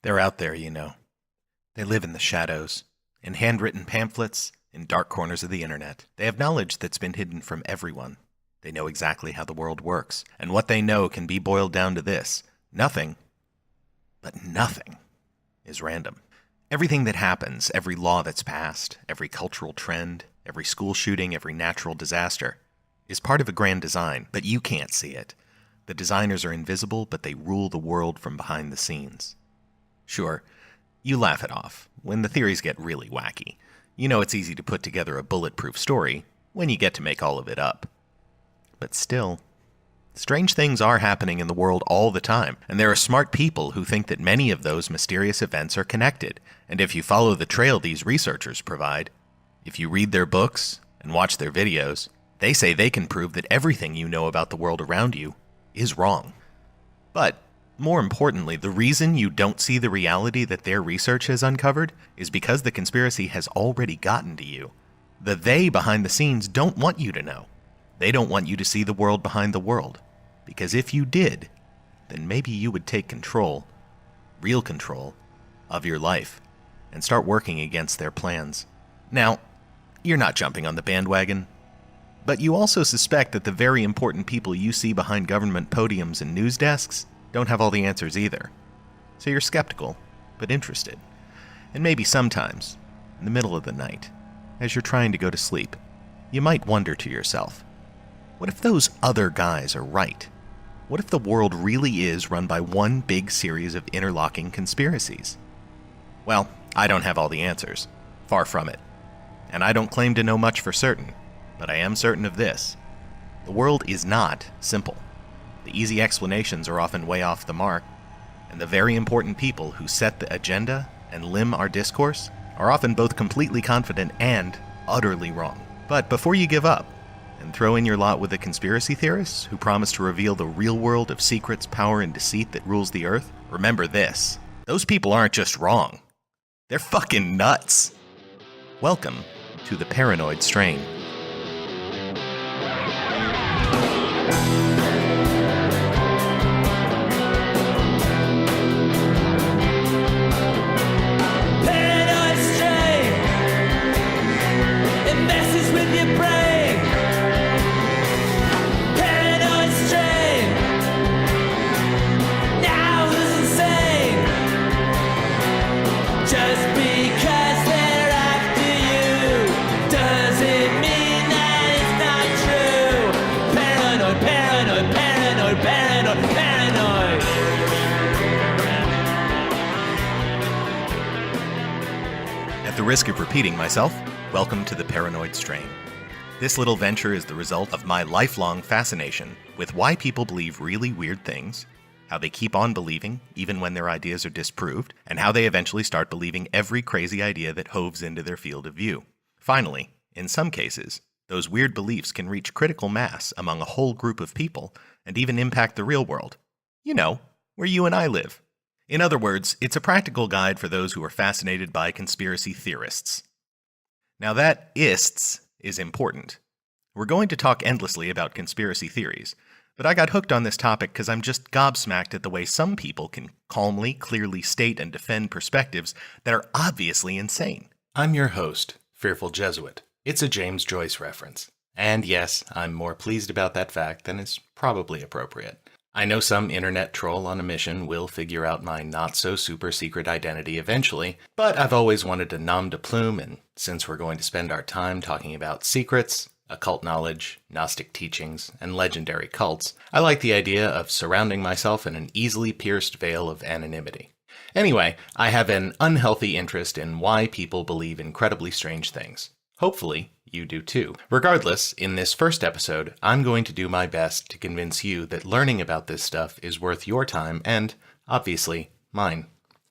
They're out there, you know. They live in the shadows, in handwritten pamphlets, in dark corners of the internet. They have knowledge that's been hidden from everyone. They know exactly how the world works, and what they know can be boiled down to this. Nothing, but nothing, is random. Everything that happens, every law that's passed, every cultural trend, every school shooting, every natural disaster, is part of a grand design, but you can't see it. The designers are invisible, but they rule the world from behind the scenes. Sure, you laugh it off when the theories get really wacky. You know it's easy to put together a bulletproof story when you get to make all of it up. But still, strange things are happening in the world all the time, and there are smart people who think that many of those mysterious events are connected. And if you follow the trail these researchers provide, if you read their books and watch their videos, they say they can prove that everything you know about the world around you is wrong. But more importantly, the reason you don't see the reality that their research has uncovered is because the conspiracy has already gotten to you. The they behind the scenes don't want you to know. They don't want you to see the world behind the world. Because if you did, then maybe you would take control, real control, of your life and start working against their plans. Now, you're not jumping on the bandwagon, but you also suspect that the very important people you see behind government podiums and news desks don't have all the answers either. So you're skeptical, but interested. And maybe sometimes, in the middle of the night, as you're trying to go to sleep, you might wonder to yourself, what if those other guys are right? What if the world really is run by one big series of interlocking conspiracies? Well, I don't have all the answers. Far from it. And I don't claim to know much for certain, but I am certain of this. The world is not simple. The easy explanations are often way off the mark, and the very important people who set the agenda and limn our discourse are often both completely confident and utterly wrong. But before you give up and throw in your lot with the conspiracy theorists who promise to reveal the real world of secrets, power, and deceit that rules the earth, remember this. Those people aren't just wrong. They're fucking nuts. Welcome to the Paranoid Strain. At the risk of repeating myself, welcome to the Paranoid Strain. This little venture is the result of my lifelong fascination with why people believe really weird things, how they keep on believing even when their ideas are disproved, and how they eventually start believing every crazy idea that hoves into their field of view. Finally, in some cases, those weird beliefs can reach critical mass among a whole group of people and even impact the real world. You know, where you and I live. In other words, it's a practical guide for those who are fascinated by conspiracy theorists. Now that ists is important. We're going to talk endlessly about conspiracy theories, but I got hooked on this topic because I'm just gobsmacked at the way some people can calmly, clearly state and defend perspectives that are obviously insane. I'm your host, Fearful Jesuit. It's a James Joyce reference. And yes, I'm more pleased about that fact than is probably appropriate. I know some internet troll on a mission will figure out my not-so-super-secret identity eventually, but I've always wanted a nom de plume, and since we're going to spend our time talking about secrets, occult knowledge, Gnostic teachings, and legendary cults, I like the idea of surrounding myself in an easily pierced veil of anonymity. Anyway, I have an unhealthy interest in why people believe incredibly strange things. Hopefully, you do too. Regardless, in this first episode, I'm going to do my best to convince you that learning about this stuff is worth your time and, obviously, mine.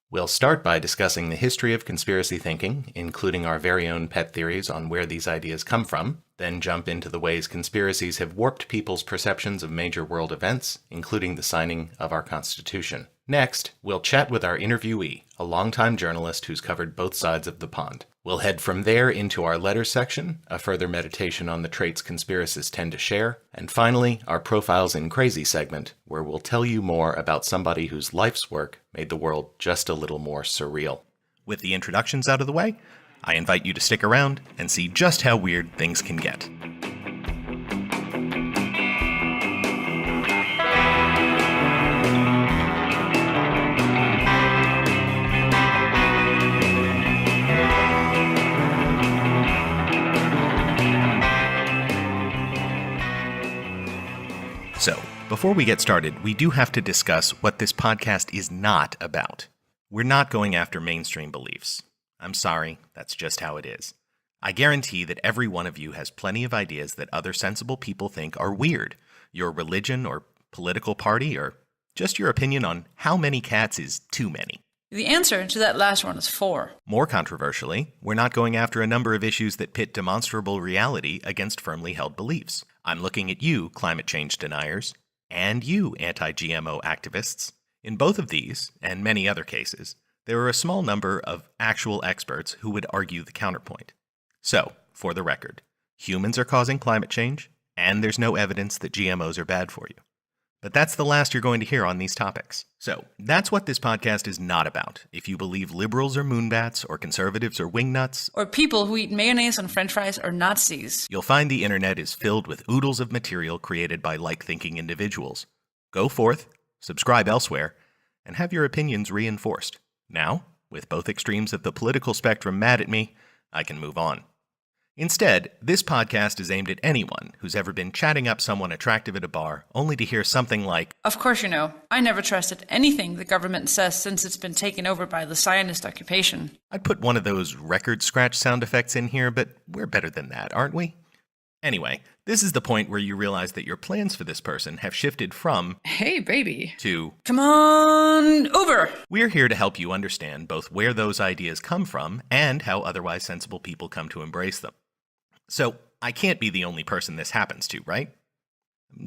We'll start by discussing the history of conspiracy thinking, including our very own pet theories on where these ideas come from, then jump into the ways conspiracies have warped people's perceptions of major world events, including the signing of our Constitution. Next, we'll chat with our interviewee, a longtime journalist who's covered both sides of the pond. We'll head from there into our letters section, a further meditation on the traits conspiracists tend to share, and finally, our Profiles in Crazy segment, where we'll tell you more about somebody whose life's work made the world just a little more surreal. With the introductions out of the way, I invite you to stick around and see just how weird things can get. So, before we get started, we do have to discuss what this podcast is not about. We're not going after mainstream beliefs. I'm sorry, that's just how it is. I guarantee that every one of you has plenty of ideas that other sensible people think are weird. Your religion or political party or just your opinion on how many cats is too many. The answer to that last one is 4. More controversially, we're not going after a number of issues that pit demonstrable reality against firmly held beliefs. I'm looking at you, climate change deniers, and you, anti-GMO activists. In both of these, and many other cases, there are a small number of actual experts who would argue the counterpoint. So, for the record, humans are causing climate change, and there's no evidence that GMOs are bad for you. But that's the last you're going to hear on these topics. So, that's what this podcast is not about. If you believe liberals are moonbats, or conservatives are wingnuts, or people who eat mayonnaise on french fries are Nazis, you'll find the internet is filled with oodles of material created by like-thinking individuals. Go forth, subscribe elsewhere, and have your opinions reinforced. Now, with both extremes of the political spectrum mad at me, I can move on. Instead, this podcast is aimed at anyone who's ever been chatting up someone attractive at a bar only to hear something like, "Of course you know, I never trusted anything the government says since it's been taken over by the Zionist occupation." I'd put one of those record scratch sound effects in here, but we're better than that, aren't we? Anyway, this is the point where you realize that your plans for this person have shifted from, "Hey, baby," to, "Come on over." We're here to help you understand both where those ideas come from and how otherwise sensible people come to embrace them. So, I can't be the only person this happens to, right?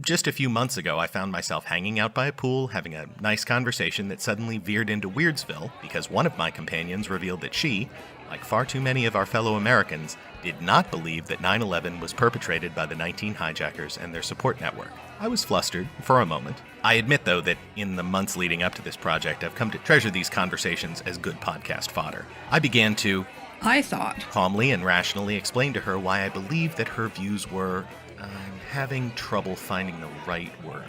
Just a few months ago, I found myself hanging out by a pool, having a nice conversation that suddenly veered into Weirdsville because one of my companions revealed that she, like far too many of our fellow Americans, did not believe that 9/11 was perpetrated by the 19 hijackers and their support network. I was flustered for a moment. I admit, though, that in the months leading up to this project, I've come to treasure these conversations as good podcast fodder. I began to, I thought, calmly and rationally explain to her why I believed that her views were, I'm having trouble finding the right word.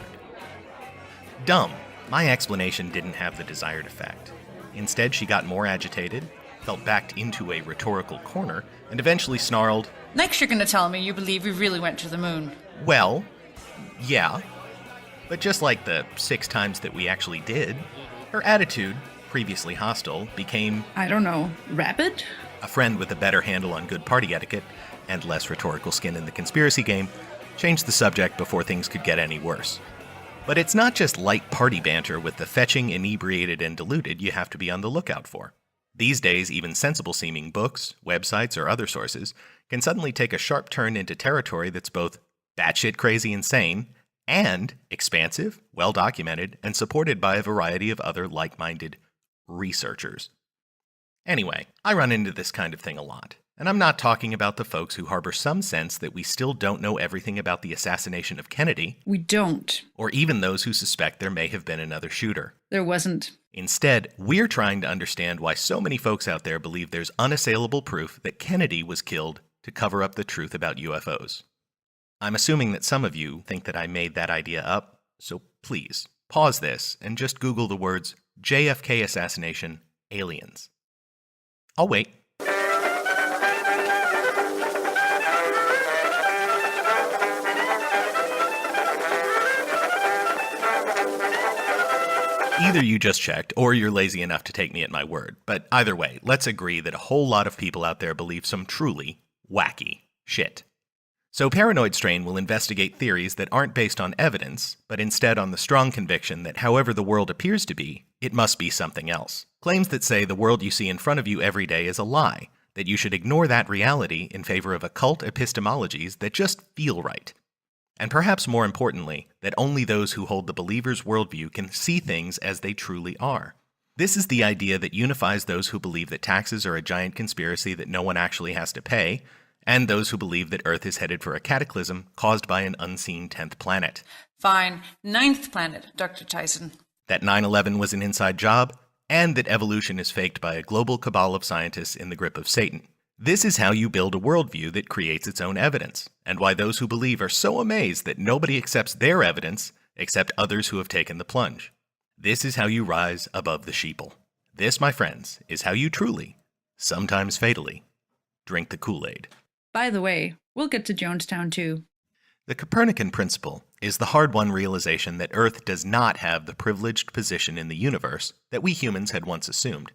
Dumb. My explanation didn't have the desired effect. Instead, she got more agitated, felt backed into a rhetorical corner, and eventually snarled, "Next you're going to tell me you believe we really went to the moon." Well, yeah. But just like the 6 times that we actually did, her attitude, previously hostile, became, I don't know, rapid? A friend with a better handle on good party etiquette and less rhetorical skin in the conspiracy game changed the subject before things could get any worse. But it's not just light party banter with the fetching, inebriated, and deluded you have to be on the lookout for. These days, even sensible-seeming books, websites, or other sources can suddenly take a sharp turn into territory that's both batshit crazy insane and expansive, well-documented, and supported by a variety of other like-minded researchers. Anyway, I run into this kind of thing a lot, and I'm not talking about the folks who harbor some sense that we still don't know everything about the assassination of Kennedy. We don't. Or even those who suspect there may have been another shooter. There wasn't. Instead, we're trying to understand why so many folks out there believe there's unassailable proof that Kennedy was killed to cover up the truth about UFOs. I'm assuming that some of you think that I made that idea up, so please, pause this and just Google the words JFK assassination, aliens. I'll wait. Either you just checked, or you're lazy enough to take me at my word. But either way, let's agree that a whole lot of people out there believe some truly wacky shit. So Paranoid Strain will investigate theories that aren't based on evidence, but instead on the strong conviction that however the world appears to be, it must be something else. Claims that say the world you see in front of you every day is a lie, that you should ignore that reality in favor of occult epistemologies that just feel right. And perhaps more importantly, that only those who hold the believer's worldview can see things as they truly are. This is the idea that unifies those who believe that taxes are a giant conspiracy that no one actually has to pay, and those who believe that Earth is headed for a cataclysm caused by an unseen 10th planet. Fine. 9th planet, Dr. Tyson. That 9/11 was an inside job, and that evolution is faked by a global cabal of scientists in the grip of Satan. This is how you build a worldview that creates its own evidence, and why those who believe are so amazed that nobody accepts their evidence except others who have taken the plunge. This is how you rise above the sheeple. This, my friends, is how you truly, sometimes fatally, drink the Kool-Aid. By the way, we'll get to Jonestown too. The Copernican principle is the hard-won realization that Earth does not have the privileged position in the universe that we humans had once assumed.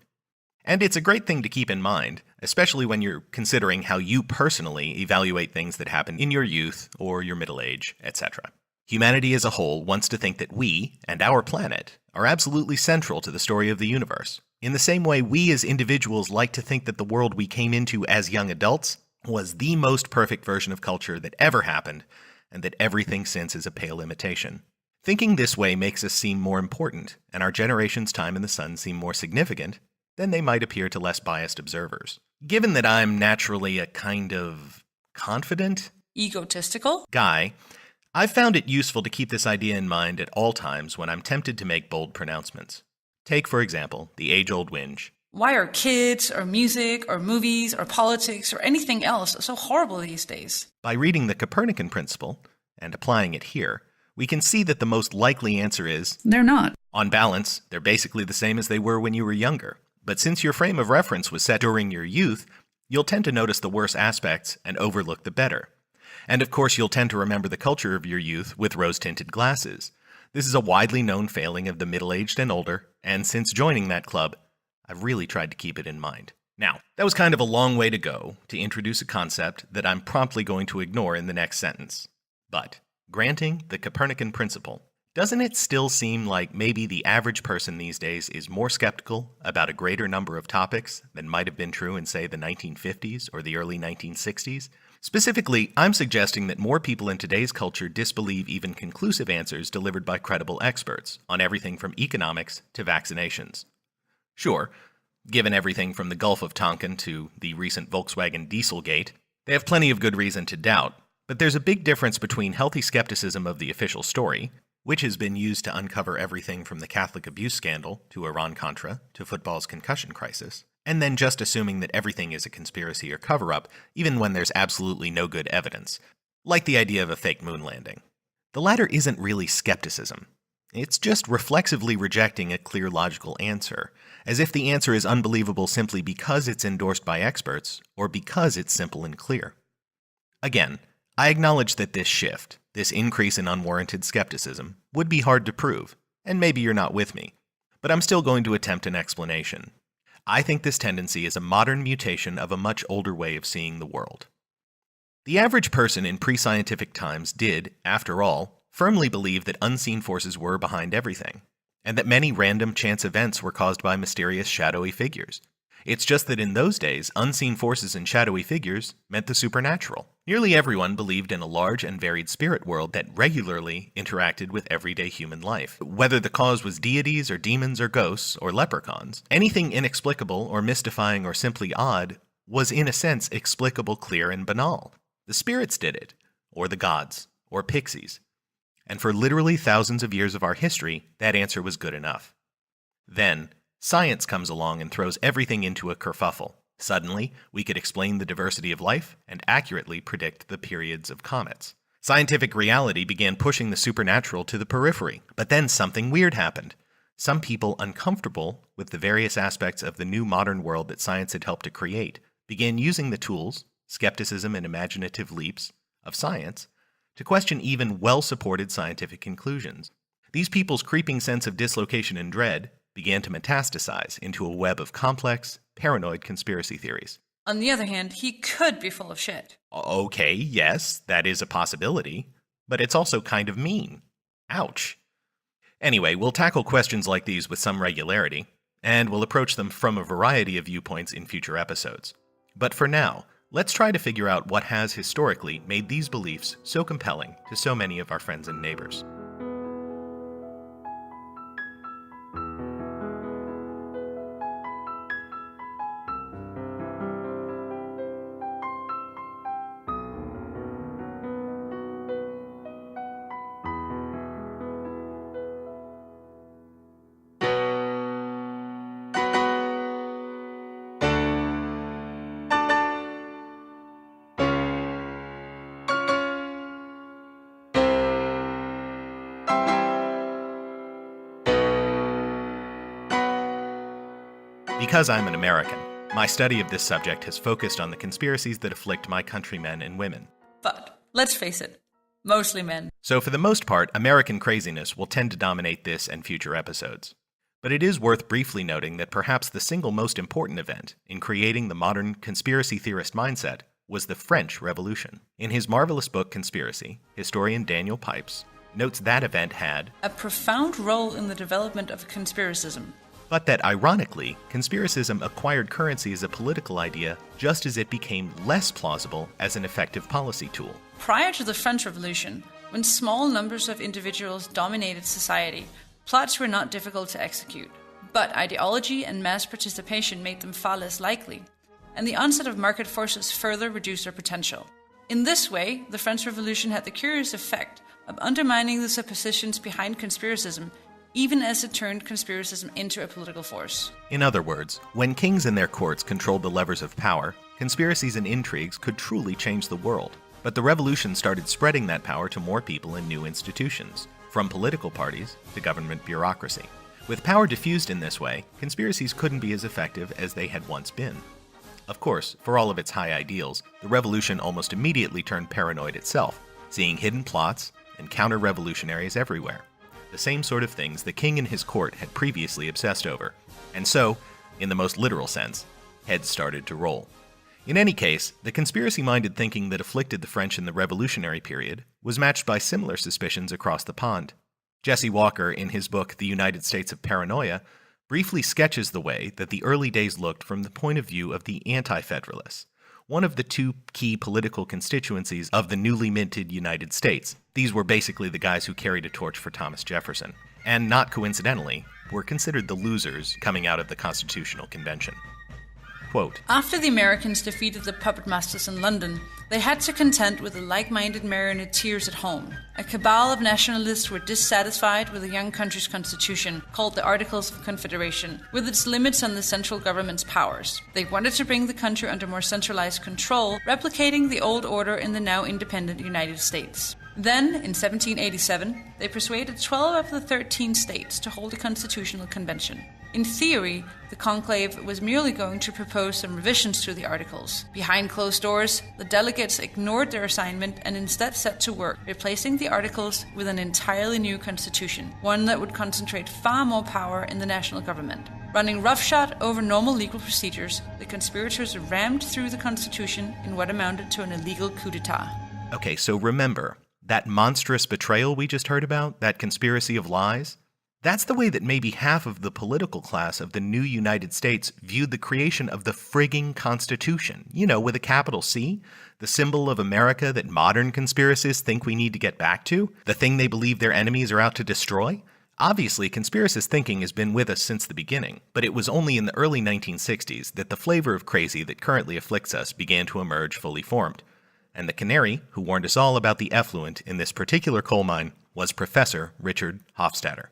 And it's a great thing to keep in mind, especially when you're considering how you personally evaluate things that happen in your youth or your middle age, etc. Humanity as a whole wants to think that we, and our planet, are absolutely central to the story of the universe. In the same way, we as individuals like to think that the world we came into as young adults was the most perfect version of culture that ever happened, and that everything since is a pale imitation. Thinking this way makes us seem more important, and our generation's time in the sun seem more significant than they might appear to less biased observers. Given that I'm naturally a kind of confident, Egotistical? guy, I've found it useful to keep this idea in mind at all times when I'm tempted to make bold pronouncements. Take, for example, the age-old whinge. Why are kids, or music, or movies, or politics, or anything else so horrible these days? By reading the Copernican principle and applying it here, we can see that the most likely answer is, They're not. on balance, they're basically the same as they were when you were younger. But since your frame of reference was set during your youth, you'll tend to notice the worse aspects and overlook the better. And of course, you'll tend to remember the culture of your youth with rose-tinted glasses. This is a widely known failing of the middle-aged and older, and since joining that club, I've really tried to keep it in mind. Now, that was kind of a long way to go to introduce a concept that I'm promptly going to ignore in the next sentence. But, granting the Copernican principle, doesn't it still seem like maybe the average person these days is more skeptical about a greater number of topics than might have been true in, say, the 1950s or the early 1960s? Specifically, I'm suggesting that more people in today's culture disbelieve even conclusive answers delivered by credible experts on everything from economics to vaccinations. Sure, given everything from the Gulf of Tonkin to the recent Volkswagen Dieselgate, they have plenty of good reason to doubt, but there's a big difference between healthy skepticism of the official story, which has been used to uncover everything from the Catholic abuse scandal to Iran-Contra to football's concussion crisis, and then just assuming that everything is a conspiracy or cover-up, even when there's absolutely no good evidence, like the idea of a fake moon landing. The latter isn't really skepticism. It's just reflexively rejecting a clear logical answer, as if the answer is unbelievable simply because it's endorsed by experts or because it's simple and clear. Again, I acknowledge that this shift, this increase in unwarranted skepticism, would be hard to prove, and maybe you're not with me, but I'm still going to attempt an explanation. I think this tendency is a modern mutation of a much older way of seeing the world. The average person in pre-scientific times did, after all, firmly believe that unseen forces were behind everything, and that many random chance events were caused by mysterious shadowy figures. It's just that in those days, unseen forces and shadowy figures meant the supernatural. Nearly everyone believed in a large and varied spirit world that regularly interacted with everyday human life. Whether the cause was deities or demons or ghosts or leprechauns, anything inexplicable or mystifying or simply odd was in a sense explicable, clear, and banal. The spirits did it, or the gods, or pixies. And for literally thousands of years of our history, that answer was good enough. Then, science comes along and throws everything into a kerfuffle. Suddenly, we could explain the diversity of life and accurately predict the periods of comets. Scientific reality began pushing the supernatural to the periphery, but then something weird happened. Some people uncomfortable with the various aspects of the new modern world that science had helped to create began using the tools, skepticism and imaginative leaps, of science to question even well-supported scientific conclusions. These people's creeping sense of dislocation and dread began to metastasize into a web of complex, paranoid conspiracy theories. On the other hand, he could be full of shit. Okay, yes, that is a possibility, but it's also kind of mean. Ouch. Anyway, we'll tackle questions like these with some regularity, and we'll approach them from a variety of viewpoints in future episodes. But for now, let's try to figure out what has historically made these beliefs so compelling to so many of our friends and neighbors. Because I'm an American, my study of this subject has focused on the conspiracies that afflict my countrymen and women. But, let's face it, mostly men. So for the most part, American craziness will tend to dominate this and future episodes. But it is worth briefly noting that perhaps the single most important event in creating the modern conspiracy theorist mindset was the French Revolution. In his marvelous book Conspiracy, historian Daniel Pipes notes that event had a profound role in the development of conspiracism. But that ironically, conspiracism acquired currency as a political idea just as it became less plausible as an effective policy tool. Prior to the French Revolution, when small numbers of individuals dominated society, plots were not difficult to execute. But ideology and mass participation made them far less likely, and the onset of market forces further reduced their potential. In this way, the French Revolution had the curious effect of undermining the suppositions behind conspiracism, even as it turned conspiracism into a political force. In other words, when kings and their courts controlled the levers of power, conspiracies and intrigues could truly change the world. But the revolution started spreading that power to more people and new institutions, from political parties to government bureaucracy. With power diffused in this way, conspiracies couldn't be as effective as they had once been. Of course, for all of its high ideals, the revolution almost immediately turned paranoid itself, seeing hidden plots and counter-revolutionaries everywhere. The same sort of things the king and his court had previously obsessed over. And so, in the most literal sense, heads started to roll. In any case, the conspiracy-minded thinking that afflicted the French in the Revolutionary period was matched by similar suspicions across the pond. Jesse Walker, in his book The United States of Paranoia, briefly sketches the way that the early days looked from the point of view of the Anti-Federalists, one of the two key political constituencies of the newly minted United States. These were basically the guys who carried a torch for Thomas Jefferson, and not coincidentally, were considered the losers coming out of the Constitutional Convention. Quote, After the Americans defeated the puppet masters in London, they had to contend with the like-minded marionneteers at home. A cabal of nationalists were dissatisfied with the young country's constitution, called the Articles of Confederation, with its limits on the central government's powers. They wanted to bring the country under more centralized control, replicating the old order in the now independent United States. Then, in 1787, they persuaded 12 of the 13 states to hold a constitutional convention. In theory, the conclave was merely going to propose some revisions to the articles. Behind closed doors, the delegates ignored their assignment and instead set to work, replacing the articles with an entirely new constitution, one that would concentrate far more power in the national government. Running roughshod over normal legal procedures, the conspirators rammed through the constitution in what amounted to an illegal coup d'etat. Okay, so remember, that monstrous betrayal we just heard about, that conspiracy of lies, that's the way that maybe half of the political class of the new United States viewed the creation of the frigging Constitution. You know, with a capital C, the symbol of America that modern conspiracists think we need to get back to, the thing they believe their enemies are out to destroy. Obviously, conspiracist thinking has been with us since the beginning, but it was only in the early 1960s that the flavor of crazy that currently afflicts us began to emerge fully formed. And the canary who warned us all about the effluent in this particular coal mine was Professor Richard Hofstadter.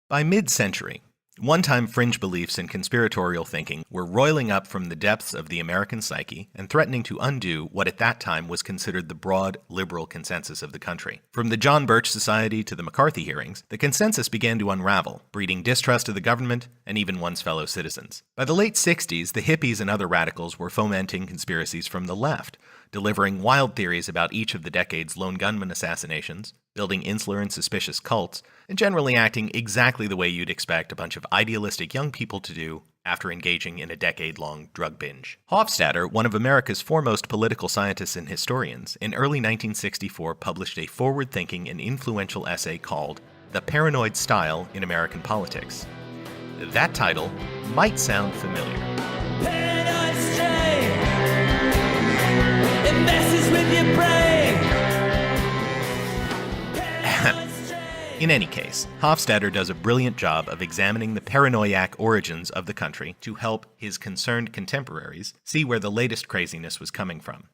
By mid-century, one-time fringe beliefs and conspiratorial thinking were roiling up from the depths of the American psyche and threatening to undo what at that time was considered the broad liberal consensus of the country. From the John Birch Society to the McCarthy hearings, the consensus began to unravel, breeding distrust of the government and even one's fellow citizens. By the late 60s, the hippies and other radicals were fomenting conspiracies from the left, delivering wild theories about each of the decade's lone gunman assassinations, building insular and suspicious cults, and generally acting exactly the way you'd expect a bunch of idealistic young people to do after engaging in a decade-long drug binge. Hofstadter, one of America's foremost political scientists and historians, in early 1964 published a forward-thinking and influential essay called The Paranoid Style in American Politics. That title might sound familiar. Paranoid strain, it messes with your brain. In any case, Hofstadter does a brilliant job of examining the paranoiac origins of the country to help his concerned contemporaries see where the latest craziness was coming from.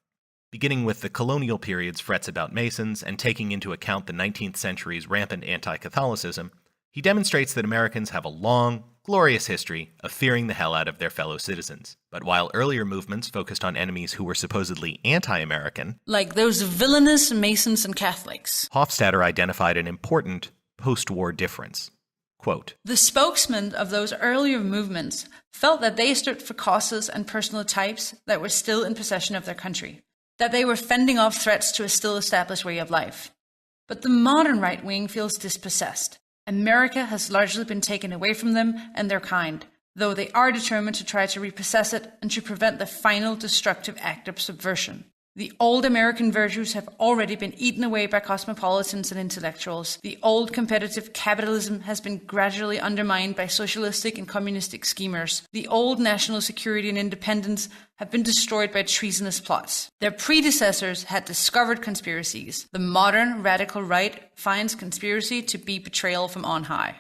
Beginning with the colonial period's frets about Masons and taking into account the 19th century's rampant anti-Catholicism, he demonstrates that Americans have a long, glorious history of fearing the hell out of their fellow citizens. But while earlier movements focused on enemies who were supposedly anti-American, Like those villainous Masons and Catholics, Hofstadter identified an important post-war difference. Quote, The spokesmen of those earlier movements felt that they stood for causes and personal types that were still in possession of their country, that they were fending off threats to a still established way of life. But the modern right wing feels dispossessed. America has largely been taken away from them and their kind, though they are determined to try to repossess it and to prevent the final destructive act of subversion. The old American virtues have already been eaten away by cosmopolitans and intellectuals. The old competitive capitalism has been gradually undermined by socialistic and communistic schemers. The old national security and independence have been destroyed by treasonous plots. Their predecessors had discovered conspiracies. The modern radical right finds conspiracy to be betrayal from on high.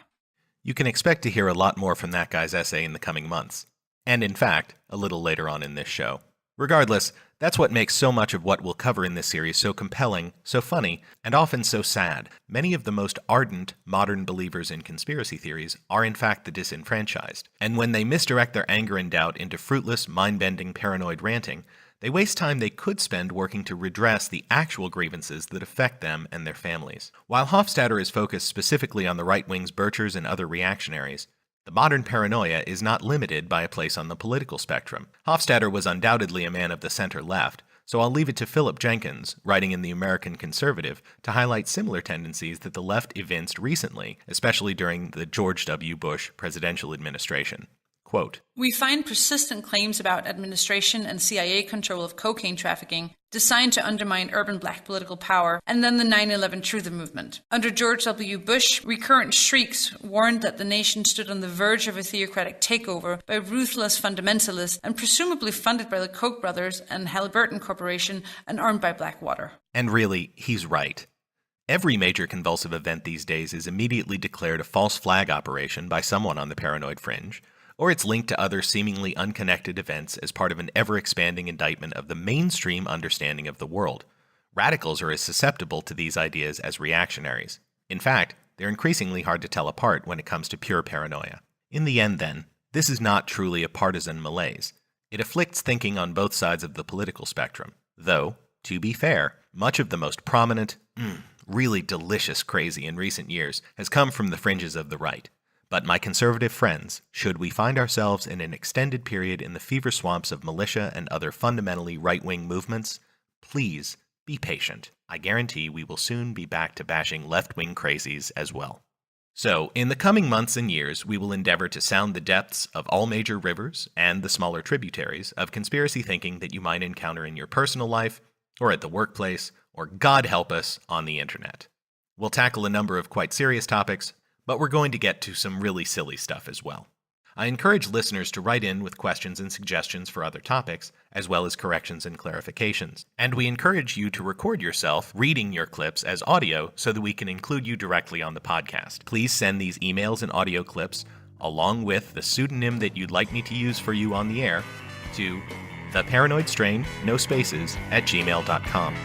You can expect to hear a lot more from that guy's essay in the coming months. And in fact, a little later on in this show. Regardless, that's what makes so much of what we'll cover in this series so compelling, so funny, and often so sad. Many of the most ardent modern believers in conspiracy theories are in fact the disenfranchised. And when they misdirect their anger and doubt into fruitless, mind-bending, paranoid ranting, they waste time they could spend working to redress the actual grievances that affect them and their families. While Hofstadter is focused specifically on the right wing's Birchers and other reactionaries, the modern paranoia is not limited by a place on the political spectrum. Hofstadter was undoubtedly a man of the center-left, so I'll leave it to Philip Jenkins, writing in The American Conservative, to highlight similar tendencies that the left evinced recently, especially during the George W. Bush presidential administration. Quote, We find persistent claims about administration and CIA control of cocaine trafficking designed to undermine urban black political power, and then the 9/11 Truther movement. Under George W. Bush, recurrent shrieks warned that the nation stood on the verge of a theocratic takeover by ruthless fundamentalists and presumably funded by the Koch brothers and Halliburton Corporation and armed by Blackwater. And really, he's right. Every major convulsive event these days is immediately declared a false flag operation by someone on the paranoid fringe, or it's linked to other seemingly unconnected events as part of an ever-expanding indictment of the mainstream understanding of the world. Radicals are as susceptible to these ideas as reactionaries. In fact, they're increasingly hard to tell apart when it comes to pure paranoia. In the end, then, this is not truly a partisan malaise. It afflicts thinking on both sides of the political spectrum. Though, to be fair, much of the most prominent, really delicious crazy in recent years has come from the fringes of the right. But my conservative friends, should we find ourselves in an extended period in the fever swamps of militia and other fundamentally right-wing movements, please be patient. I guarantee we will soon be back to bashing left-wing crazies as well. So, in the coming months and years, we will endeavor to sound the depths of all major rivers and the smaller tributaries of conspiracy thinking that you might encounter in your personal life, or at the workplace, or God help us, on the internet. We'll tackle a number of quite serious topics, but we're going to get to some really silly stuff as well. I encourage listeners to write in with questions and suggestions for other topics, as well as corrections and clarifications. And we encourage you to record yourself reading your clips as audio so that we can include you directly on the podcast. Please send these emails and audio clips, along with the pseudonym that you'd like me to use for you on the air, to theparanoidstrain, no spaces, @gmail.com.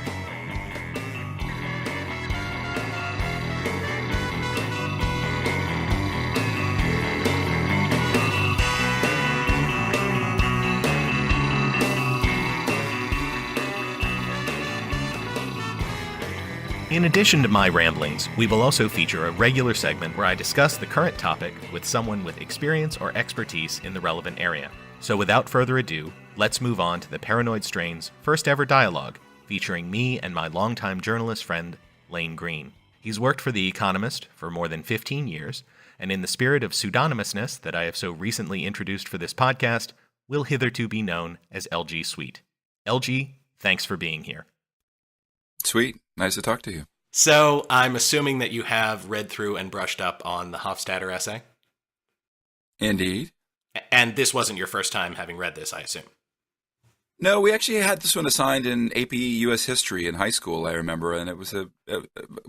In addition to my ramblings, we will also feature a regular segment where I discuss the current topic with someone with experience or expertise in the relevant area. So without further ado, let's move on to the Paranoid Strain's first ever dialogue, featuring me and my longtime journalist friend, Lane Green. He's worked for The Economist for more than 15 years, and in the spirit of pseudonymousness that I have so recently introduced for this podcast, will hitherto be known as LG Sweet. LG, thanks for being here. Sweet. Nice to talk to you. So, I'm assuming that you have read through and brushed up on the Hofstadter essay? Indeed. And this wasn't your first time having read this, I assume? No, we actually had this one assigned in AP U.S. History in high school, I remember, and it was a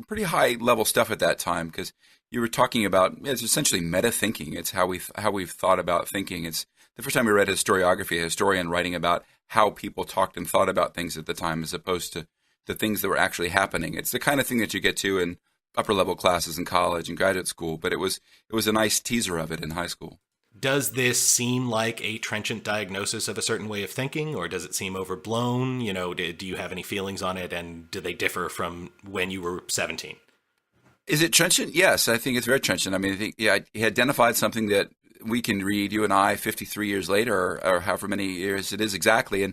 pretty high-level stuff at that time because you were talking about, it's essentially meta-thinking. It's how we've thought about thinking. It's the first time we read historiography, a historian writing about how people talked and thought about things at the time as opposed to the things that were actually happening. It's the kind of thing that you get to in upper-level classes in college and graduate school, but it was a nice teaser of it in high school. Does this seem like a trenchant diagnosis of a certain way of thinking, or does it seem overblown? Do you have any feelings on it, and do they differ from when you were 17? Is it trenchant? Yes, I think it's very trenchant. I mean, I think he identified something that we can read, you and I, 53 years later, or however many years it is exactly,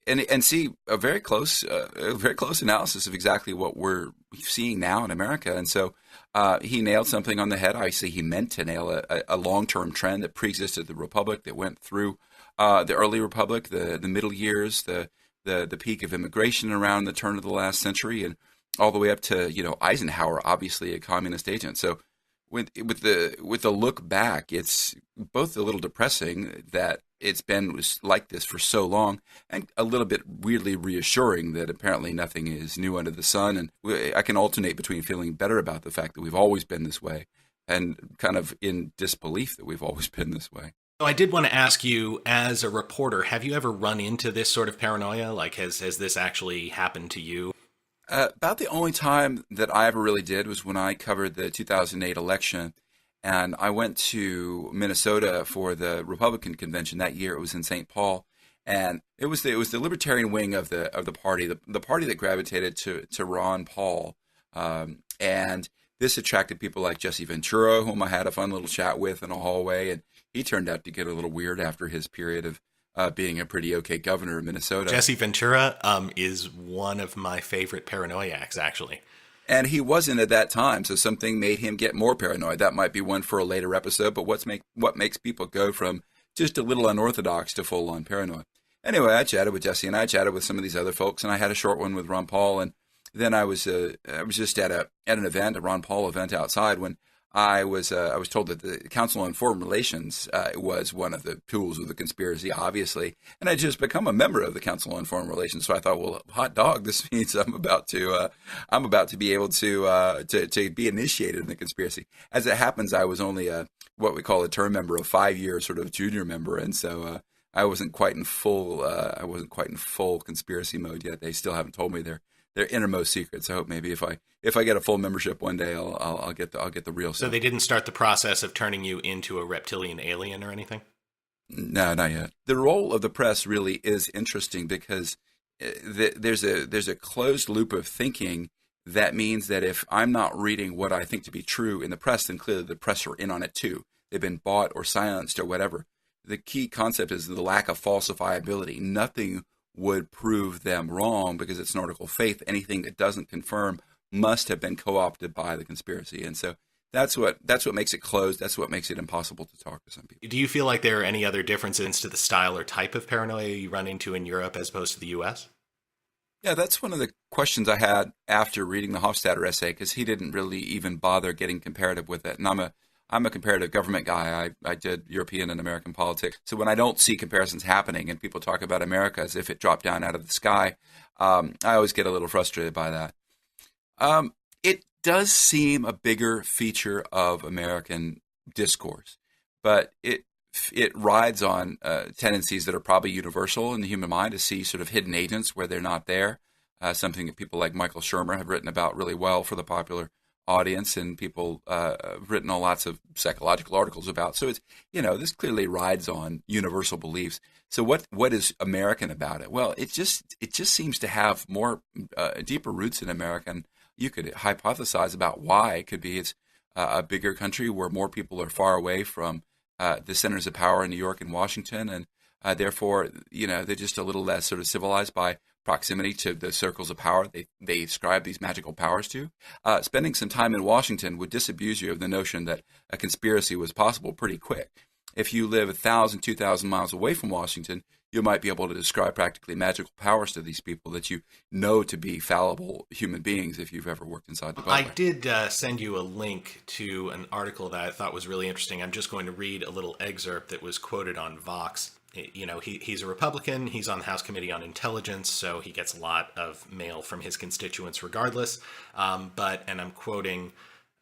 and see a very close analysis of exactly what we're seeing now in America. And so he nailed something on the head. Obviously, he meant to nail a long-term trend that preexisted the Republic, that went through the early Republic, the middle years, the peak of immigration around the turn of the last century, and all the way up to Eisenhower, obviously a communist agent. So with the look back, it's both a little depressing that it's been like this for so long, and a little bit weirdly reassuring that apparently nothing is new under the sun. And I can alternate between feeling better about the fact that we've always been this way and kind of in disbelief that we've always been this way. So I did want to ask you, as a reporter, have you ever run into this sort of paranoia? Like, has this actually happened to you? About the only time that I ever really did was when I covered the 2008 election, and I went to Minnesota for the Republican convention that year. It was in St. Paul, and it was the libertarian wing of the party, the party that gravitated to Ron Paul, and this attracted people like Jesse Ventura, whom I had a fun little chat with in a hallway, and he turned out to get a little weird after his period of being a pretty okay governor of Minnesota. Jesse Ventura is one of my favorite paranoiacs, actually. And he wasn't at that time, so something made him get more paranoid. That might be one for a later episode, but what makes people go from just a little unorthodox to full-on paranoid? Anyway, I chatted with Jesse, and I chatted with some of these other folks, and I had a short one with Ron Paul, and then I was just at an event, a Ron Paul event outside, when I was told that the Council on Foreign Relations was one of the tools of the conspiracy, obviously, and I'd just become a member of the Council on Foreign Relations. So I thought, well, hot dog, this means I'm about to be able to be initiated in the conspiracy. As it happens, I was only what we call a term member, a 5-year sort of junior member, and so I wasn't quite in full conspiracy mode yet. They still haven't told me their innermost secrets. I hope maybe if I get a full membership one day, I'll get the real stuff. So they didn't start the process of turning you into a reptilian alien or anything? No, not yet. The role of the press really is interesting because there's a closed loop of thinking that means that if I'm not reading what I think to be true in the press, then clearly the press are in on it too. They've been bought or silenced or whatever. The key concept is the lack of falsifiability. Nothing would prove them wrong because it's an article of faith. Anything that doesn't confirm must have been co-opted by the conspiracy. And so that's what makes it closed. That's what makes it impossible to talk to some people. Do you feel like there are any other differences to the style or type of paranoia you run into in Europe as opposed to the U.S.? Yeah, that's one of the questions I had after reading the Hofstadter essay, because he didn't really even bother getting comparative with it. And I'm a comparative government guy. I did European and American politics. So when I don't see comparisons happening and people talk about America as if it dropped down out of the sky, I always get a little frustrated by that. It does seem a bigger feature of American discourse, but it rides on tendencies that are probably universal in the human mind to see sort of hidden agents where they're not there, something that people like Michael Shermer have written about really well for the popular audience, and people have written lots of psychological articles about. So it's, this clearly rides on universal beliefs. So what is American about it? Well, it just seems to have more deeper roots in America. And you could hypothesize about why. It could be it's a bigger country where more people are far away from the centers of power in New York and Washington, and therefore, they're just a little less sort of civilized by proximity to the circles of power they ascribe these magical powers to. Spending some time in Washington would disabuse you of the notion that a conspiracy was possible pretty quick. If you live 1,000, 2,000 miles away from Washington, you might be able to describe practically magical powers to these people that you know to be fallible human beings if you've ever worked inside the government. I did send you a link to an article that I thought was really interesting. I'm just going to read a little excerpt that was quoted on Vox. He's a Republican. He's on the House Committee on Intelligence, so he gets a lot of mail from his constituents regardless. And I'm quoting,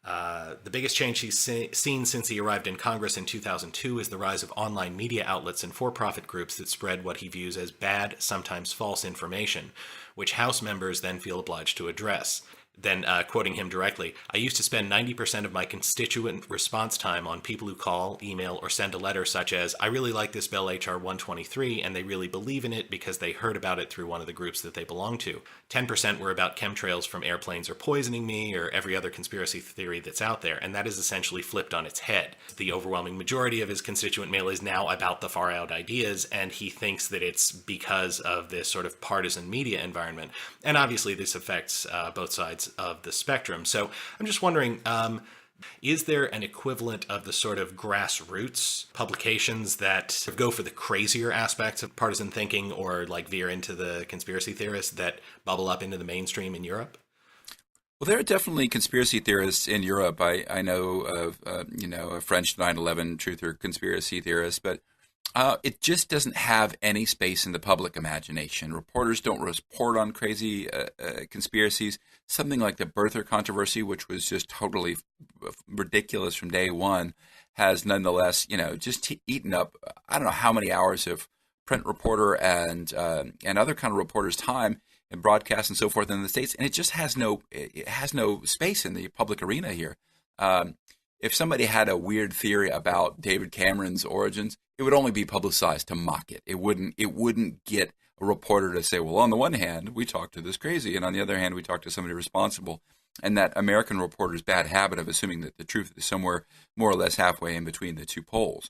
the biggest change he's seen since he arrived in Congress in 2002 is the rise of online media outlets and for-profit groups that spread what he views as bad, sometimes false information, which House members then feel obliged to address. Then quoting him directly, I used to spend 90% of my constituent response time on people who call, email, or send a letter such as, I really like this bill HR 123, and they really believe in it because they heard about it through one of the groups that they belong to. 10% were about chemtrails from airplanes or poisoning me or every other conspiracy theory that's out there, and that is essentially flipped on its head. The overwhelming majority of his constituent mail is now about the far-out ideas, and he thinks that it's because of this sort of partisan media environment. And obviously this affects both sides of the spectrum. So I'm just wondering, is there an equivalent of the sort of grassroots publications that go for the crazier aspects of partisan thinking or like veer into the conspiracy theorists that bubble up into the mainstream in Europe? Well, there are definitely conspiracy theorists in Europe. I know of, a French 9/11 truther conspiracy theorist, but it just doesn't have any space in the public imagination. Reporters don't report on crazy conspiracies. Something like the birther controversy, which was just totally ridiculous from day one, has nonetheless, just eaten up, I don't know how many hours of print reporter and other kind of reporters' time and broadcast and so forth in the States, and it just has no space in the public arena here. If somebody had a weird theory about David Cameron's origins, it would only be publicized to mock it. It wouldn't get a reporter to say, well, on the one hand, we talked to this crazy, and on the other hand, we talked to somebody responsible. And that American reporter's bad habit of assuming that the truth is somewhere more or less halfway in between the two poles.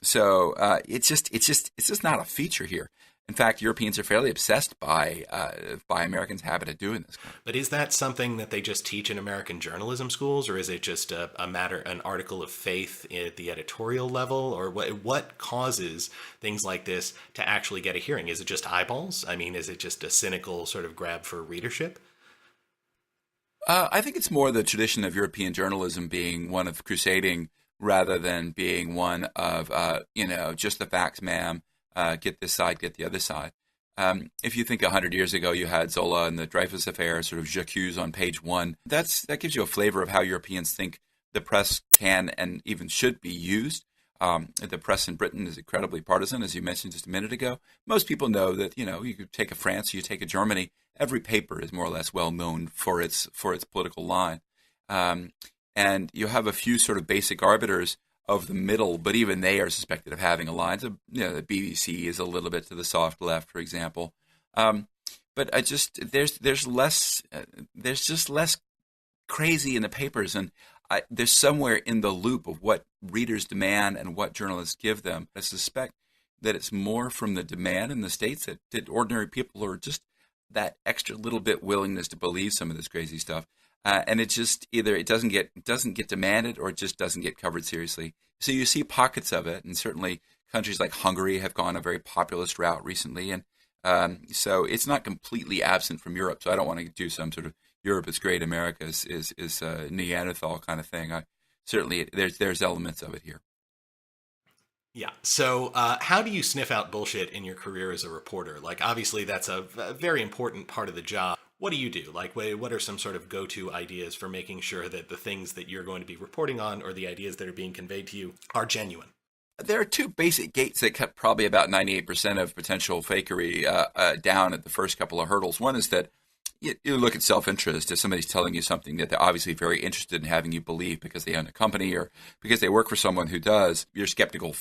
So it's just not a feature here. In fact, Europeans are fairly obsessed by Americans' habit of doing this. But is that something that they just teach in American journalism schools, or is it just an article of faith at the editorial level, or what causes things like this to actually get a hearing? Is it just eyeballs? I mean, is it just a cynical sort of grab for readership? I think it's more the tradition of European journalism being one of crusading rather than being one of, just the facts, ma'am. Get this side, get the other side. If you think 100 years ago, you had Zola and the Dreyfus Affair, sort of j'accuse on page one. That gives you a flavor of how Europeans think the press can and even should be used. The press in Britain is incredibly partisan, as you mentioned just a minute ago. Most people know that, you could take a France, you take a Germany, every paper is more or less well known for its political line. And you have a few sort of basic arbiters of the middle, but even they are suspected of having a line. So, the BBC is a little bit to the soft left, for example. But there's just less crazy in the papers, and there's somewhere in the loop of what readers demand and what journalists give them. I suspect that it's more from the demand in the States that ordinary people are just that extra little bit willingness to believe some of this crazy stuff. And it just either it doesn't get demanded or it just doesn't get covered seriously. So you see pockets of it, and certainly countries like Hungary have gone a very populist route recently, and so it's not completely absent from Europe. So I don't want to do some sort of Europe is great, America is Neanderthal kind of thing. Certainly there's elements of it here. Yeah. So how do you sniff out bullshit in your career as a reporter? Like, obviously, that's a very important part of the job. What do you do? Like, what are some sort of go-to ideas for making sure that the things that you're going to be reporting on or the ideas that are being conveyed to you are genuine? There are two basic gates that cut probably about 98% of potential fakery down at the first couple of hurdles. One is that you look at self-interest. If somebody's telling you something that they're obviously very interested in having you believe because they own a company or because they work for someone who does, your skeptical,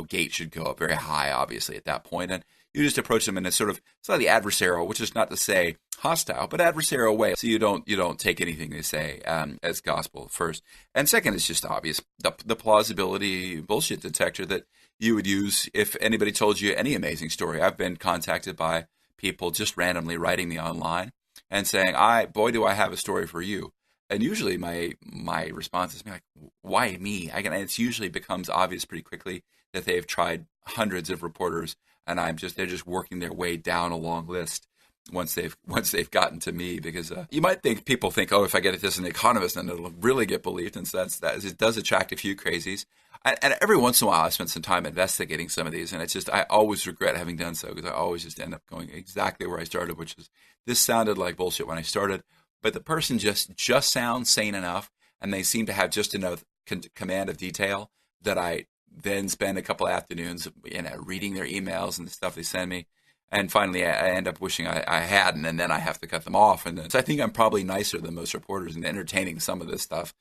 gate should go up very high, obviously, at that point. And you just approach them in a sort of slightly adversarial, which is not to say hostile, but adversarial way. So you don't take anything they say as gospel first. And second is just obvious, the plausibility bullshit detector that you would use if anybody told you any amazing story. I've been contacted by people just randomly writing me online and saying, boy, do I have a story for you. And usually my response is like, why me? And it usually becomes obvious pretty quickly that they've tried hundreds of reporters, and they're just working their way down a long list once they've gotten to me, because you might think people think, if I get this as an economist, then it'll really get believed, and so it does attract a few crazies. And every once in a while, I spend some time investigating some of these, and I always regret having done so, because I always just end up going exactly where I started, which is this sounded like bullshit when I started, but the person just sounds sane enough, and they seem to have just enough command of detail that I then spend a couple afternoons, reading their emails and the stuff they send me. And finally, I end up wishing I hadn't, and then I have to cut them off. And so I think I'm probably nicer than most reporters in entertaining some of this stuff,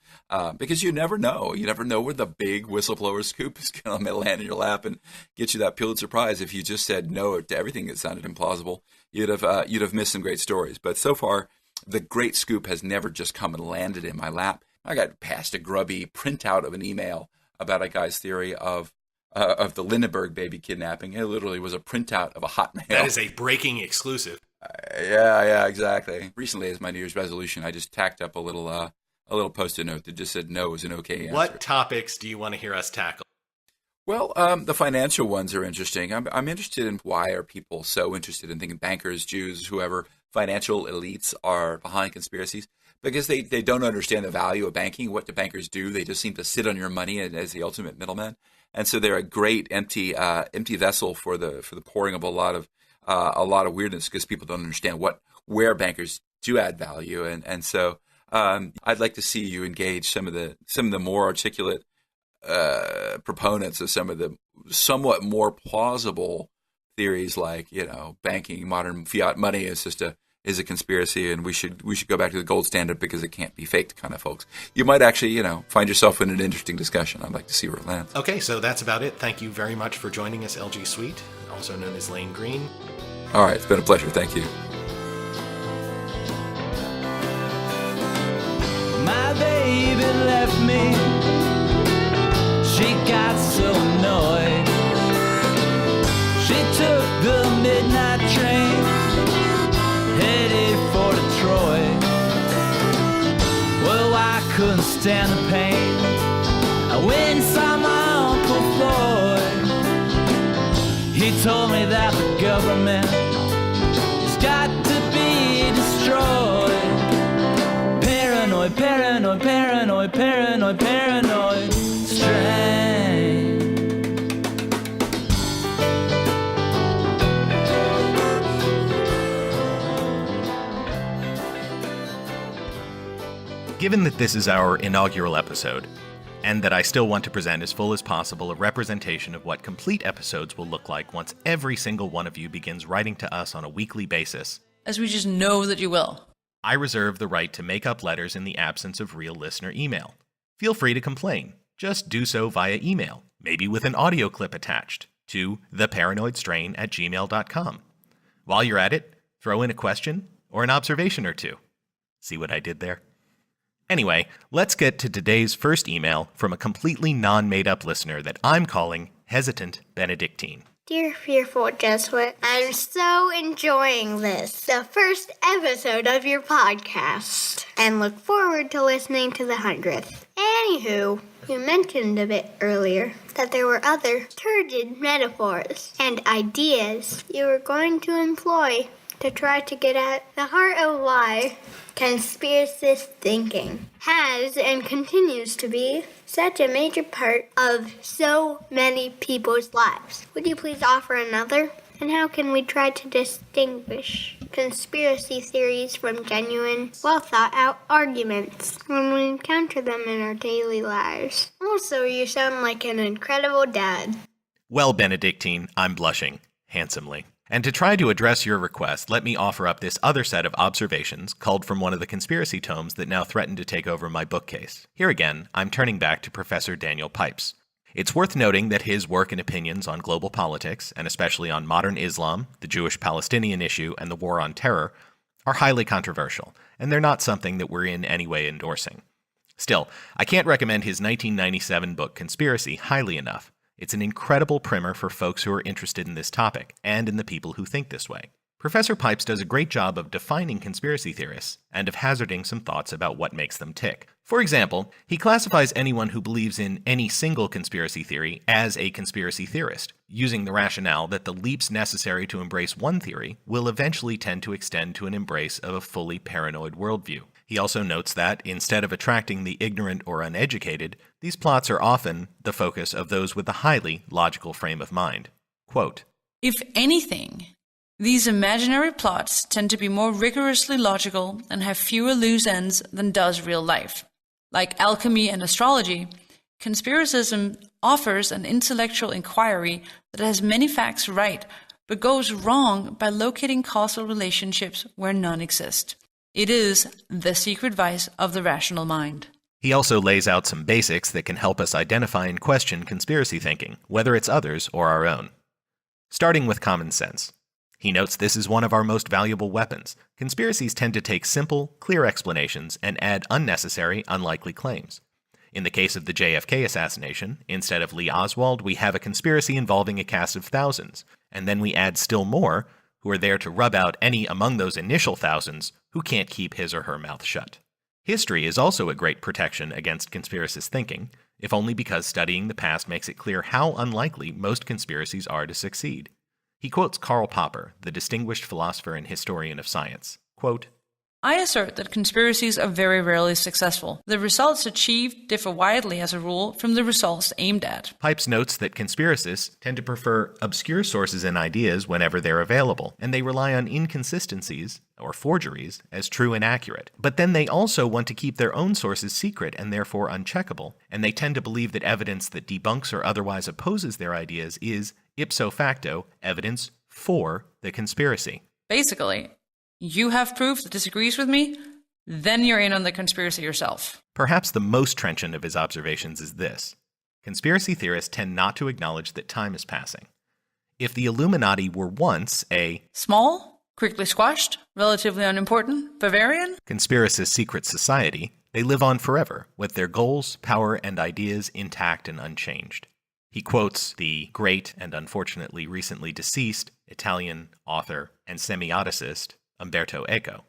because you never know. You never know where the big whistleblower scoop is going to land in your lap and get you that Pulitzer Prize. If you just said no to everything that sounded implausible, you'd have missed some great stories. But so far, the great scoop has never just come and landed in my lap. I got passed a grubby printout of an email about a guy's theory of the Lindenberg baby kidnapping. It literally was a printout of a Hotmail. That is a breaking exclusive. Yeah, exactly. Recently, as my New Year's resolution, I just tacked up a little Post-it note that just said no was an okay answer. What topics do you want to hear us tackle? Well, the financial ones are interesting. I'm interested in why are people so interested in thinking bankers, Jews, whoever, financial elites are behind conspiracies. Because they don't understand the value of banking. What do bankers do? They just seem to sit on your money as the ultimate middleman. And so they're a great empty vessel for the pouring of a lot of weirdness, because people don't understand where bankers do add value. And so I'd like to see you engage some of the more articulate proponents of some of the somewhat more plausible theories, like, banking, modern fiat money is a conspiracy, and we should go back to the gold standard because it can't be faked kind of folks. You might actually, find yourself in an interesting discussion. I'd like to see where it lands. Okay, so that's about it. Thank you very much for joining us, LG Sweet, also known as Lane Green. All right, it's been a pleasure. Thank you. My baby left me. She got so annoyed. She took the midnight train, headed for Detroit. Well, I couldn't stand the pain. I went and saw my Uncle Floyd. He told me that the government has got to be destroyed. Paranoid, paranoid, paranoid, paranoid, paranoid strain. Given that this is our inaugural episode, and that I still want to present as full as possible a representation of what complete episodes will look like once every single one of you begins writing to us on a weekly basis, as we just know that you will. I reserve the right to make up letters in the absence of real listener email. Feel free to complain. Just do so via email, maybe with an audio clip attached, to theparanoidstrain@gmail.com. While you're at it, throw in a question or an observation or two. See what I did there? Anyway, let's get to today's first email from a completely non-made-up listener that I'm calling Hesitant Benedictine. Dear Fearful Jesuit, I'm so enjoying this, the first episode of your podcast, and look forward to listening to the 100th. Anywho, you mentioned a bit earlier that there were other turgid metaphors and ideas you were going to employ to try to get at the heart of why conspiracist thinking has and continues to be such a major part of so many people's lives. Would you please offer another? And how can we try to distinguish conspiracy theories from genuine, well-thought-out arguments when we encounter them in our daily lives? Also, you sound like an incredible dad. Well, Benedictine, I'm blushing, handsomely. And to try to address your request, let me offer up this other set of observations culled from one of the conspiracy tomes that now threaten to take over my bookcase. Here again, I'm turning back to Professor Daniel Pipes. It's worth noting that his work and opinions on global politics, and especially on modern Islam, the Jewish-Palestinian issue, and the war on terror, are highly controversial, and they're not something that we're in any way endorsing. Still, I can't recommend his 1997 book Conspiracy highly enough. It's an incredible primer for folks who are interested in this topic, and in the people who think this way. Professor Pipes does a great job of defining conspiracy theorists, and of hazarding some thoughts about what makes them tick. For example, he classifies anyone who believes in any single conspiracy theory as a conspiracy theorist, using the rationale that the leaps necessary to embrace one theory will eventually tend to extend to an embrace of a fully paranoid worldview. He also notes that, instead of attracting the ignorant or uneducated, these plots are often the focus of those with a highly logical frame of mind. Quote, If anything, these imaginary plots tend to be more rigorously logical and have fewer loose ends than does real life. Like alchemy and astrology, conspiracism offers an intellectual inquiry that has many facts right, but goes wrong by locating causal relationships where none exist. It is the secret vice of the rational mind. He also lays out some basics that can help us identify and question conspiracy thinking, whether it's others or our own. Starting with common sense. He notes this is one of our most valuable weapons. Conspiracies tend to take simple, clear explanations and add unnecessary, unlikely claims. In the case of the JFK assassination, instead of Lee Oswald, we have a conspiracy involving a cast of thousands, and then we add still more, who are there to rub out any among those initial thousands who can't keep his or her mouth shut. History is also a great protection against conspiracist thinking, if only because studying the past makes it clear how unlikely most conspiracies are to succeed. He quotes Karl Popper, the distinguished philosopher and historian of science. Quote, I assert that conspiracies are very rarely successful. The results achieved differ widely, as a rule, from the results aimed at. Pipes notes that conspiracists tend to prefer obscure sources and ideas whenever they're available, and they rely on inconsistencies, or forgeries, as true and accurate. But then they also want to keep their own sources secret and therefore uncheckable, and they tend to believe that evidence that debunks or otherwise opposes their ideas is, ipso facto, evidence for the conspiracy. Basically, you have proof that disagrees with me, then you're in on the conspiracy yourself. Perhaps the most trenchant of his observations is this. Conspiracy theorists tend not to acknowledge that time is passing. If the Illuminati were once a small, quickly squashed, relatively unimportant, Bavarian conspiracist secret society, they live on forever, with their goals, power, and ideas intact and unchanged. He quotes the great and unfortunately recently deceased Italian author and semioticist Umberto Eco.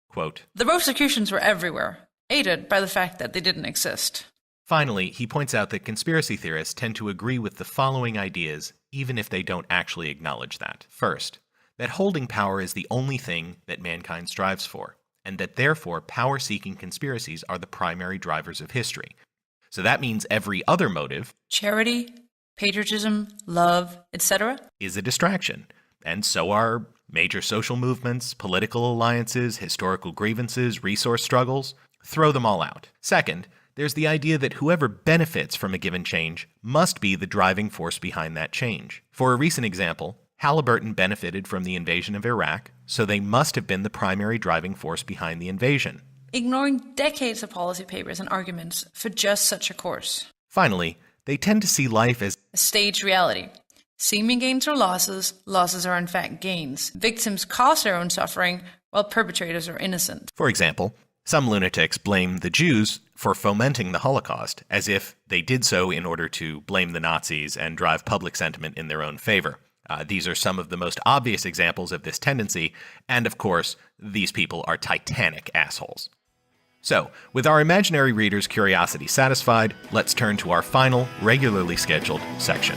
Quote, the Rosicrucians were everywhere, aided by the fact that they didn't exist. Finally, he points out that conspiracy theorists tend to agree with the following ideas, even if they don't actually acknowledge that. First, that holding power is the only thing that mankind strives for, and that therefore power-seeking conspiracies are the primary drivers of history. So that means every other motive, charity, patriotism, love, etc., is a distraction, and so are major social movements, political alliances, historical grievances, resource struggles. Throw them all out. Second, there's the idea that whoever benefits from a given change must be the driving force behind that change. For a recent example, Halliburton benefited from the invasion of Iraq, so they must have been the primary driving force behind the invasion. Ignoring decades of policy papers and arguments for just such a course. Finally, they tend to see life as a staged reality. Seeming gains are losses, losses are in fact gains. Victims cause their own suffering, while perpetrators are innocent. For example, some lunatics blame the Jews for fomenting the Holocaust, as if they did so in order to blame the Nazis and drive public sentiment in their own favor. These are some of the most obvious examples of this tendency, and of course, these people are titanic assholes. So, with our imaginary reader's curiosity satisfied, let's turn to our final, regularly scheduled section.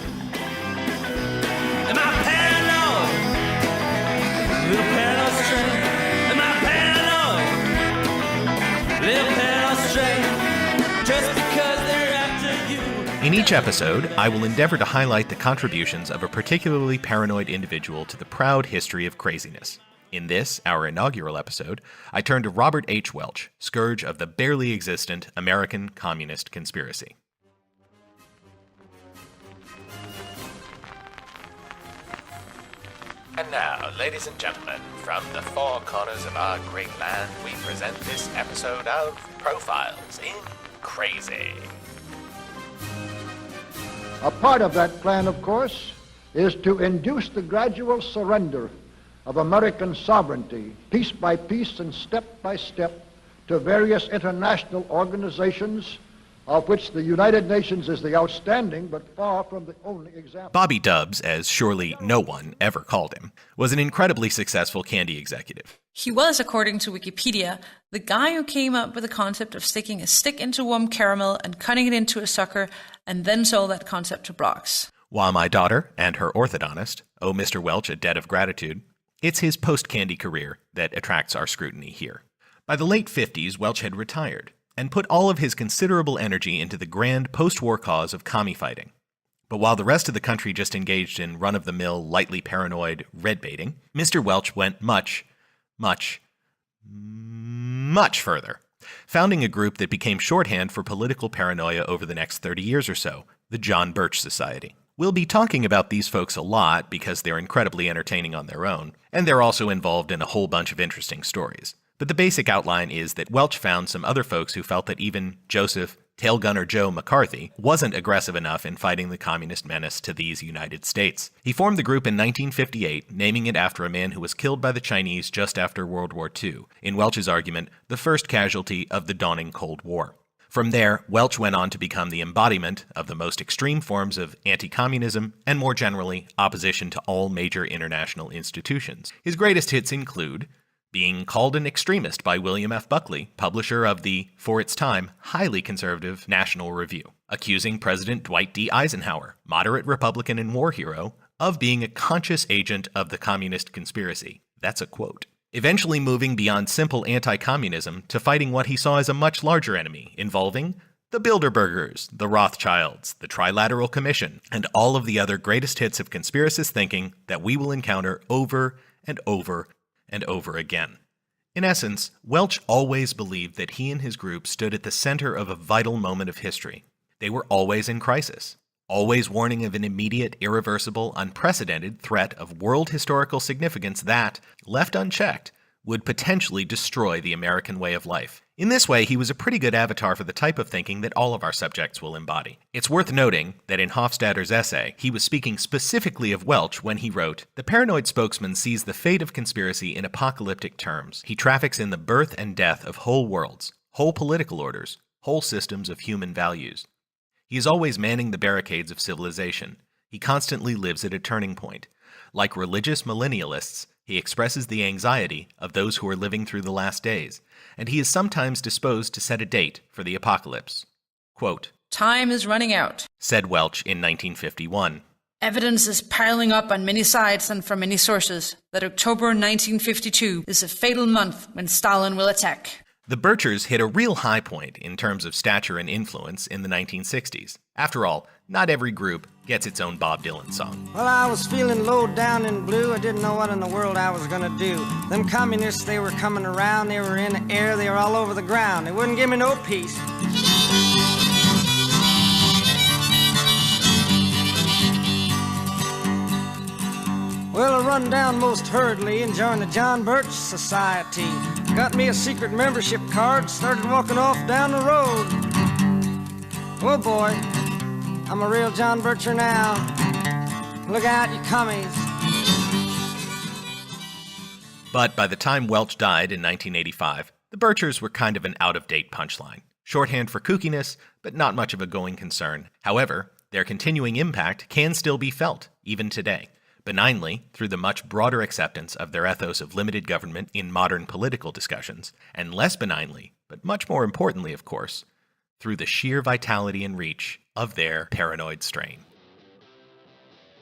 Am I paranoid? Little paranoid strain. Am I paranoid? Little paranoid strain. Just because they're after you. In each episode, I will endeavor to highlight the contributions of a particularly paranoid individual to the proud history of craziness. In this, our inaugural episode, I turn to Robert H. Welch, scourge of the barely existent American communist conspiracy. And now, ladies and gentlemen, from the four corners of our great land, we present this episode of Profiles in Crazy. A part of that plan, of course, is to induce the gradual surrender of American sovereignty, piece by piece and step by step, to various international organizations, of which the United Nations is the outstanding but far from the only example. Bobby Dubs, as surely no one ever called him, was an incredibly successful candy executive. He was, according to Wikipedia, the guy who came up with the concept of sticking a stick into warm caramel and cutting it into a sucker, and then sold that concept to blocks. While my daughter and her orthodontist owe Mr. Welch a debt of gratitude, it's his post-candy career that attracts our scrutiny here. By the late 50s, Welch had retired and put all of his considerable energy into the grand post-war cause of commie fighting. But while the rest of the country just engaged in run-of-the-mill, lightly paranoid red-baiting, Mr. Welch went much further, founding a group that became shorthand for political paranoia over the next 30 years or so, the John Birch Society. We'll be talking about these folks a lot because they're incredibly entertaining on their own, and they're also involved in a whole bunch of interesting stories. But the basic outline is that Welch found some other folks who felt that even Joseph Tail Gunner Joe McCarthy wasn't aggressive enough in fighting the communist menace to these United States. He formed the group in 1958, naming it after a man who was killed by the Chinese just after World War II, in Welch's argument, the first casualty of the dawning Cold War. From there, Welch went on to become the embodiment of the most extreme forms of anti-communism and, more generally, opposition to all major international institutions. His greatest hits include being called an extremist by William F. Buckley, publisher of the, for its time, highly conservative National Review, accusing President Dwight D. Eisenhower, moderate Republican and war hero, of being a conscious agent of the communist conspiracy. That's a quote. Eventually moving beyond simple anti-communism to fighting what he saw as a much larger enemy, involving the Bilderbergers, the Rothschilds, the Trilateral Commission, and all of the other greatest hits of conspiracist thinking that we will encounter over and over and over again. In essence, Welch always believed that he and his group stood at the center of a vital moment of history. They were always in crisis, always warning of an immediate, irreversible, unprecedented threat of world historical significance that, left unchecked, would potentially destroy the American way of life. In this way, he was a pretty good avatar for the type of thinking that all of our subjects will embody. It's worth noting that in Hofstadter's essay, he was speaking specifically of Welch when he wrote, "The paranoid spokesman sees the fate of conspiracy in apocalyptic terms. He traffics in the birth and death of whole worlds, whole political orders, whole systems of human values. He is always manning the barricades of civilization. He constantly lives at a turning point. Like religious millennialists, he expresses the anxiety of those who are living through the last days, and he is sometimes disposed to set a date for the apocalypse." Quote, "Time is running out," said Welch in 1951. "Evidence is piling up on many sides and from many sources that October 1952 is a fatal month when Stalin will attack." The Birchers hit a real high point in terms of stature and influence in the 1960s. After all, not every group gets its own Bob Dylan song. Well, I was feeling low down and blue. I didn't know what in the world I was gonna do. Them communists, they were coming around. They were in the air. They were all over the ground. They wouldn't give me no peace. Well, I run down most hurriedly and joined the John Birch Society. Got me a secret membership card, started walking off down the road. Oh boy, I'm a real John Bircher now. Look out, you commies. But by the time Welch died in 1985, the Birchers were kind of an out-of-date punchline. Shorthand for kookiness, but not much of a going concern. However, their continuing impact can still be felt, even today. Benignly, through the much broader acceptance of their ethos of limited government in modern political discussions, and less benignly, but much more importantly, of course, through the sheer vitality and reach of their paranoid strain.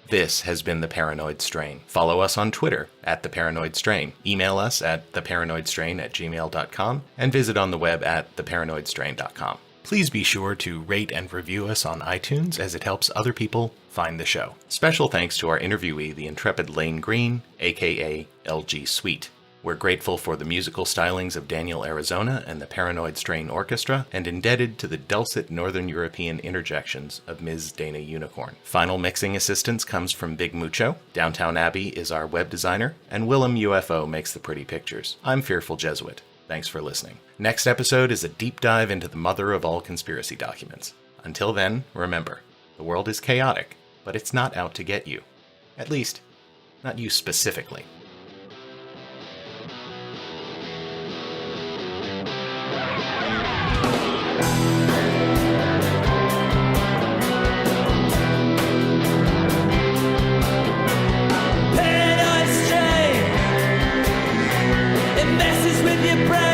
This has been The Paranoid Strain. Follow us on Twitter at The Paranoid Strain. Email us at theparanoidstrain@gmail.com and visit on the web at theparanoidstrain.com. Please be sure to rate and review us on iTunes as it helps other people find the show. Special thanks to our interviewee, the intrepid Lane Green, aka LG Sweet. We're grateful for the musical stylings of Daniel Arizona and the Paranoid Strain Orchestra, and indebted to the dulcet Northern European interjections of Ms. Dana Unicorn. Final mixing assistance comes from Big Mucho. Downtown Abbey is our web designer, and Willem UFO makes the pretty pictures. I'm Fearful Jesuit. Thanks for listening. Next episode is a deep dive into the mother of all conspiracy documents. Until then, remember, the world is chaotic, but it's not out to get you. At least, not you specifically. Paranoid strain, it messes with your brain.